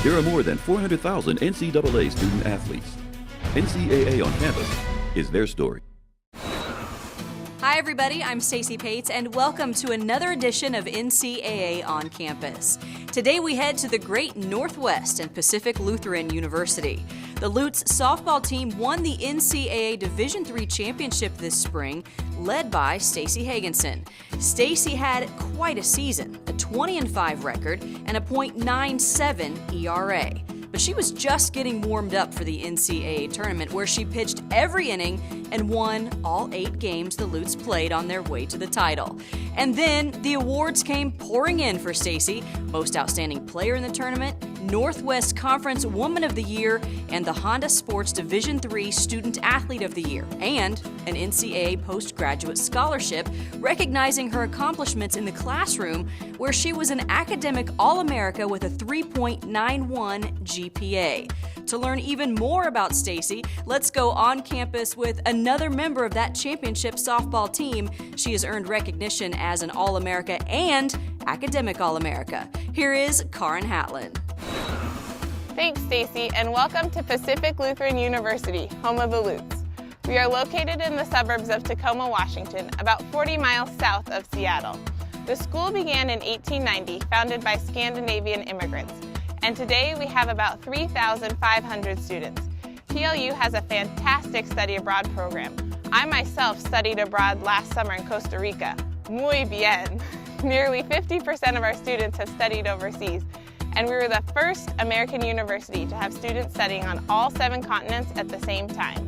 There are more than 400,000 NCAA student athletes. NCAA on campus is their story. Hi everybody, I'm Stacey Pates and welcome to another edition of NCAA on Campus. Today we head to the great Northwest and Pacific Lutheran University. The Lutes softball team won the NCAA Division III championship this spring, led by Stacey Hadensen. Stacey had quite a season, a 20-5 record and a .97 ERA. But she was just getting warmed up for the NCAA tournament, where she pitched every inning and won all 8 games the Lutes played on their way to the title. And then the awards came pouring in for Stacey: Most Outstanding Player in the Tournament, Northwest Conference Woman of the Year, and the Honda Sports Division III Student Athlete of the Year, and an NCAA postgraduate scholarship recognizing her accomplishments in the classroom, where she was an academic All-America with a 3.91 GPA. To learn even more about Stacey, let's go on campus with another member of that championship softball team. She has earned recognition as an All-America and Academic All-America. Here is Karin Hatlin. Thanks, Stacey, and welcome to Pacific Lutheran University, home of the Lutes. We are located in the suburbs of Tacoma, Washington, about 40 miles south of Seattle. The school began in 1890, founded by Scandinavian immigrants, and today we have about 3,500 students. PLU has a fantastic study abroad program. I myself studied abroad last summer in Costa Rica. Muy bien! Nearly 50% of our students have studied overseas, and we were the first American university to have students studying on all 7 continents at the same time.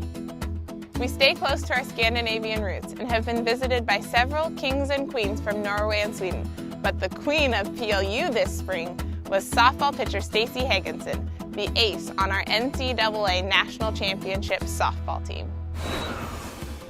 We stay close to our Scandinavian roots and have been visited by several kings and queens from Norway and Sweden, but the queen of PLU this spring was softball pitcher Stacey Hadensen, the ace on our NCAA National Championship softball team.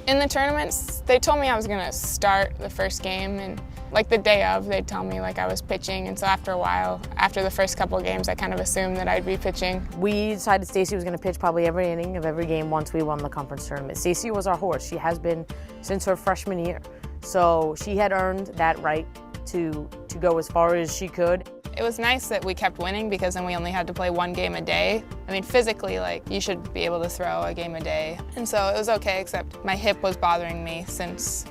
In the tournaments, they told me I was going to start the first game, and like the day of, they'd tell me like I was pitching, and so after a while, after the first couple of games, I kind of assumed that I'd be pitching. We decided Stacey was going to pitch probably every inning of every game once we won the conference tournament. Stacey was our horse. She has been since her freshman year, so she had earned that right to go as far as she could. It was nice that we kept winning because then we only had to play 1 game a day. I mean, physically, like, you should be able to throw a game a day. And so it was okay, except my hip was bothering me since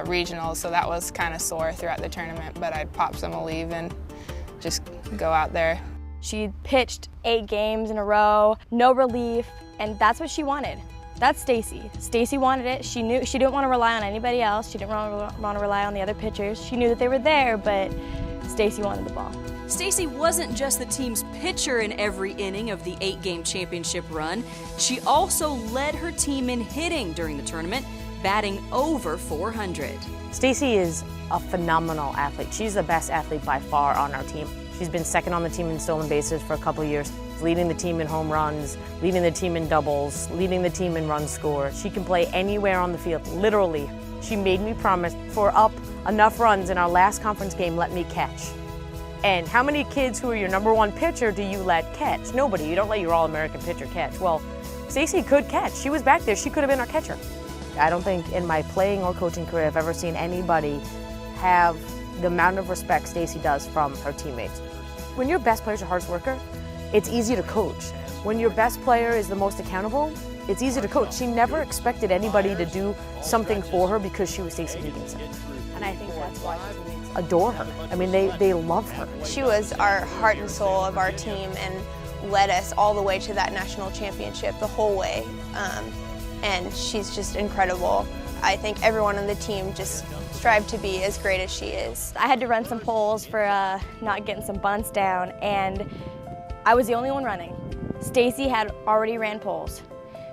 regionals, so that was kind of sore throughout the tournament, but I'd pop some Aleve and just go out there. She pitched 8 games in a row, no relief, and that's what she wanted. That's Stacey. Stacey wanted it. She knew she didn't want to rely on anybody else. She didn't want to rely on the other pitchers. She knew that they were there, but Stacey wanted the ball. Stacey wasn't just the team's pitcher in every inning of the 8-game championship run. She also led her team in hitting during the tournament, batting over 400. Stacey is a phenomenal athlete. She's the best athlete by far on our team. She's been second on the team in stolen bases for a couple years, leading the team in home runs, leading the team in doubles, leading the team in runs scored. She can play anywhere on the field, literally. She made me promise, for up enough runs in our last conference game, let me catch. And how many kids who are your #1 pitcher do you let catch? Nobody. You don't let your All-American pitcher catch. Well, Stacey could catch. She was back there. She could have been our catcher. I don't think in my playing or coaching career I've ever seen anybody have the amount of respect Stacey does from her teammates. When your best player is your hardest worker, it's easy to coach. When your best player is the most accountable, it's easy to coach. She never expected anybody to do something for her because she was Stacey Hadensen. And I think that's why teammates adore her. I mean, they love her. She was our heart and soul of our team and led us all the way to that national championship the whole way. And she's just incredible. I think everyone on the team just strived to be as great as she is. I had to run some poles for not getting some bunts down, and I was the only one running. Stacey had already ran poles.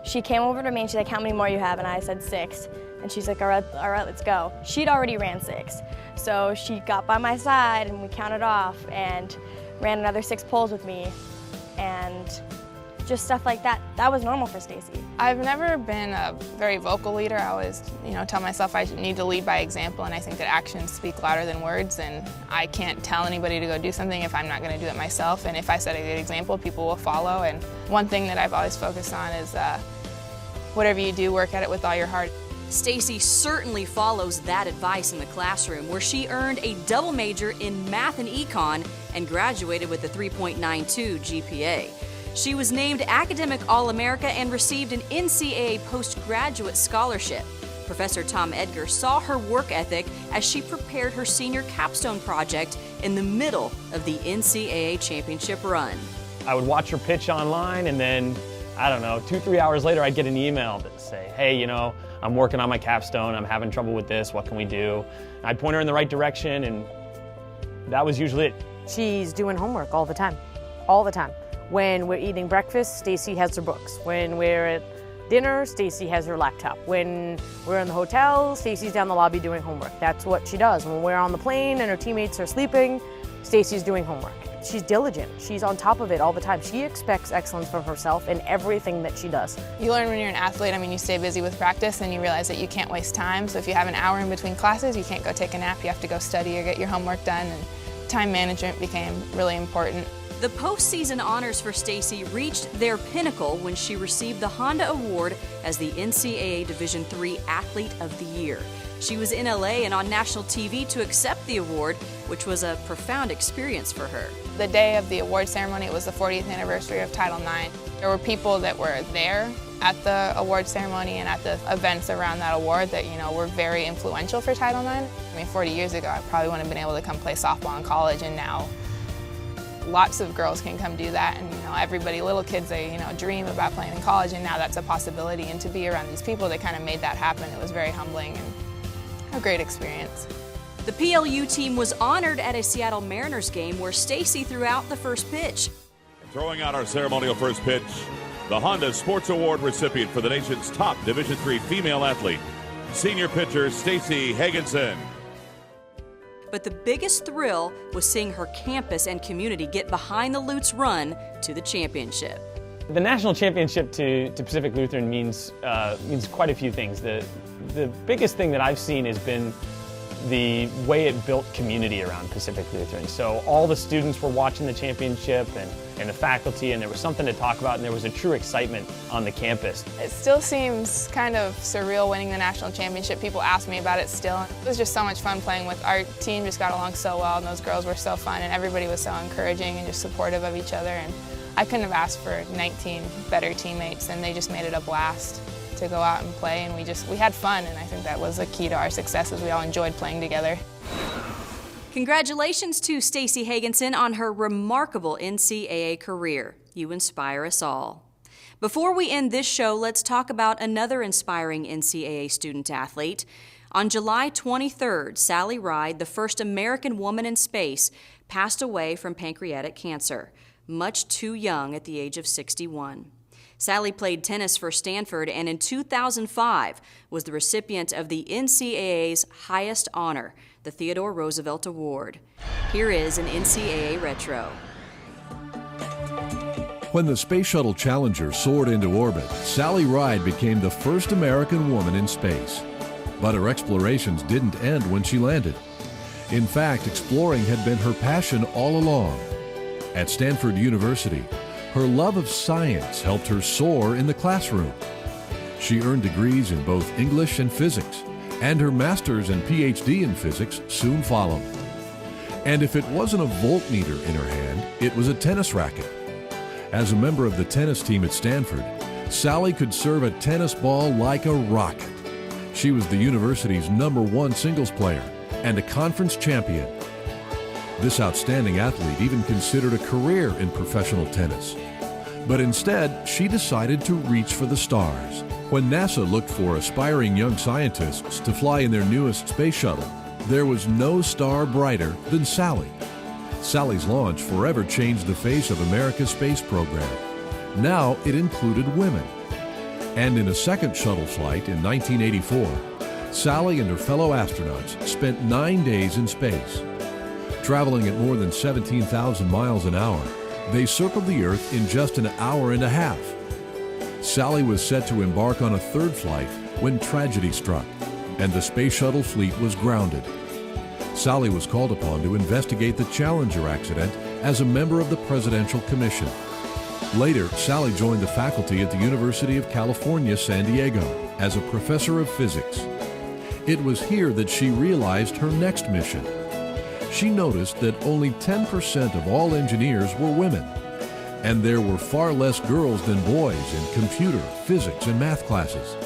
She came over to me and she's like, "How many more you have?" And I said 6. And she's like, all right, let's go. She'd already ran 6. So she got by my side and we counted off and ran another 6 poles with me. And just stuff like that. That was normal for Stacey. I've never been a very vocal leader. I always, tell myself I need to lead by example, and I think that actions speak louder than words, and I can't tell anybody to go do something if I'm not going to do it myself, and if I set a good example, people will follow. And one thing that I've always focused on is whatever you do, work at it with all your heart. Stacey certainly follows that advice in the classroom, where she earned a double major in math and econ and graduated with a 3.92 GPA. She was named Academic All-America and received an NCAA postgraduate scholarship. Professor Tom Edgar saw her work ethic as she prepared her senior capstone project in the middle of the NCAA championship run. I would watch her pitch online, and then, I don't know, 2-3 hours later, I'd get an email that say, hey, you know, I'm working on my capstone, I'm having trouble with this, what can we do? I'd point her in the right direction, and that was usually it. She's doing homework all the time, all the time. When we're eating breakfast, Stacey has her books. When we're at dinner, Stacey has her laptop. When we're in the hotel, Stacey's down the lobby doing homework. That's what she does. When we're on the plane and her teammates are sleeping, Stacey's doing homework. She's diligent. She's on top of it all the time. She expects excellence from herself in everything that she does. You learn when you're an athlete, I mean, you stay busy with practice and you realize that you can't waste time. So if you have an hour in between classes, you can't go take a nap, you have to go study or get your homework done, and time management became really important. The postseason honors for Stacey reached their pinnacle when she received the Honda Award as the NCAA Division III Athlete of the Year. She was in LA and on national TV to accept the award, which was a profound experience for her. The day of the award ceremony, it was the 40th anniversary of Title IX. There were people that were there at the award ceremony and at the events around that award that, you know, were very influential for Title IX. I mean, 40 years ago, I probably wouldn't have been able to come play softball in college, and now lots of girls can come do that, and, you know, everybody, little kids, they, you know, dream about playing in college, and now that's a possibility. And to be around these people that kind of made that happen, it was very humbling and a great experience. The PLU team was honored at a Seattle Mariners game where Stacey threw out the first pitch. Throwing out our ceremonial first pitch, the Honda Sports Award recipient for the nation's top Division III female athlete, senior pitcher Stacey Hadensen. But the biggest thrill was seeing her campus and community get behind the Lutz run to the championship. The national championship to Pacific Lutheran means quite a few things. The biggest thing that I've seen has been the way it built community around Pacific Lutheran. So all the students were watching the championship and the faculty, and there was something to talk about, and there was a true excitement on the campus. It still seems kind of surreal winning the national championship. People ask me about it still. It was just so much fun playing with our team, just got along so well, and those girls were so fun, and everybody was so encouraging and just supportive of each other. And I couldn't have asked for 19 better teammates, and they just made it a blast to go out and play, and we had fun, and I think that was the key to our success, is we all enjoyed playing together. Congratulations to Stacey Hadensen on her remarkable NCAA career. You inspire us all. Before we end this show, let's talk about another inspiring NCAA student athlete. On July 23rd, Sally Ride, the first American woman in space, passed away from pancreatic cancer, much too young at the age of 61. Sally played tennis for Stanford and in 2005 was the recipient of the NCAA's highest honor, the Theodore Roosevelt Award. Here is an NCAA Retro. When the Space Shuttle Challenger soared into orbit, Sally Ride became the first American woman in space. But her explorations didn't end when she landed. In fact, exploring had been her passion all along. At Stanford University, her love of science helped her soar in the classroom. She earned degrees in both English and physics, and her master's and PhD in physics soon followed. And if it wasn't a voltmeter in her hand, it was a tennis racket. As a member of the tennis team at Stanford, Sally could serve a tennis ball like a rocket. She was the university's #1 singles player and a conference champion. This outstanding athlete even considered a career in professional tennis. But instead, she decided to reach for the stars. When NASA looked for aspiring young scientists to fly in their newest space shuttle, there was no star brighter than Sally. Sally's launch forever changed the face of America's space program. Now it included women. And in a second shuttle flight in 1984, Sally and her fellow astronauts spent 9 days in space. Traveling at more than 17,000 miles an hour, they circled the Earth in just an hour and a half. Sally was set to embark on a third flight when tragedy struck, and the space shuttle fleet was grounded. Sally was called upon to investigate the Challenger accident as a member of the Presidential Commission. Later, Sally joined the faculty at the University of California, San Diego, as a professor of physics. It was here that she realized her next mission. She noticed that only 10% of all engineers were women, and there were far less girls than boys in computer, physics, and math classes.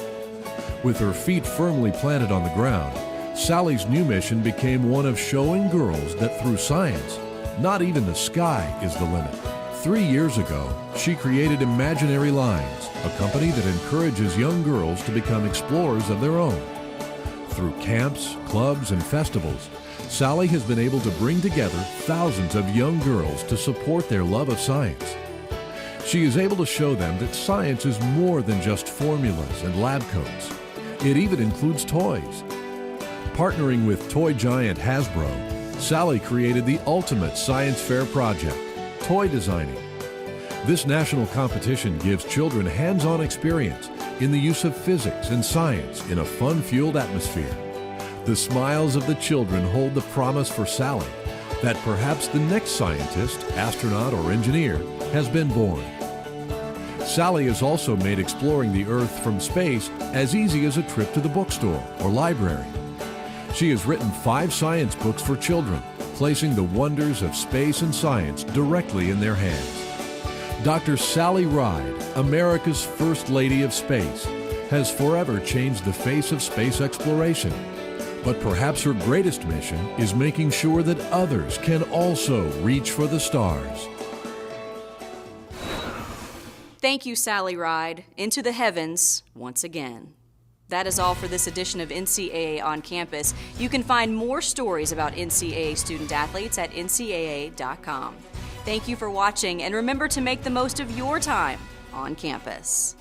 With her feet firmly planted on the ground, Sally's new mission became one of showing girls that through science, not even the sky is the limit. 3 years ago, she created Imaginary Lines, a company that encourages young girls to become explorers of their own. Through camps, clubs, and festivals, Sally has been able to bring together thousands of young girls to support their love of science. She is able to show them that science is more than just formulas and lab coats. It even includes toys. Partnering with toy giant Hasbro, Sally created the ultimate science fair project, toy designing. This national competition gives children hands-on experience in the use of physics and science in a fun-fueled atmosphere. The smiles of the children hold the promise for Sally that perhaps the next scientist, astronaut, or engineer has been born. Sally has also made exploring the Earth from space as easy as a trip to the bookstore or library. She has written 5 science books for children, placing the wonders of space and science directly in their hands. Dr. Sally Ride, America's First Lady of Space, has forever changed the face of space exploration. But perhaps her greatest mission is making sure that others can also reach for the stars. Thank you, Sally Ride, into the heavens once again. That is all for this edition of NCAA on Campus. You can find more stories about NCAA student athletes at ncaa.com. Thank you for watching, and remember to make the most of your time on campus.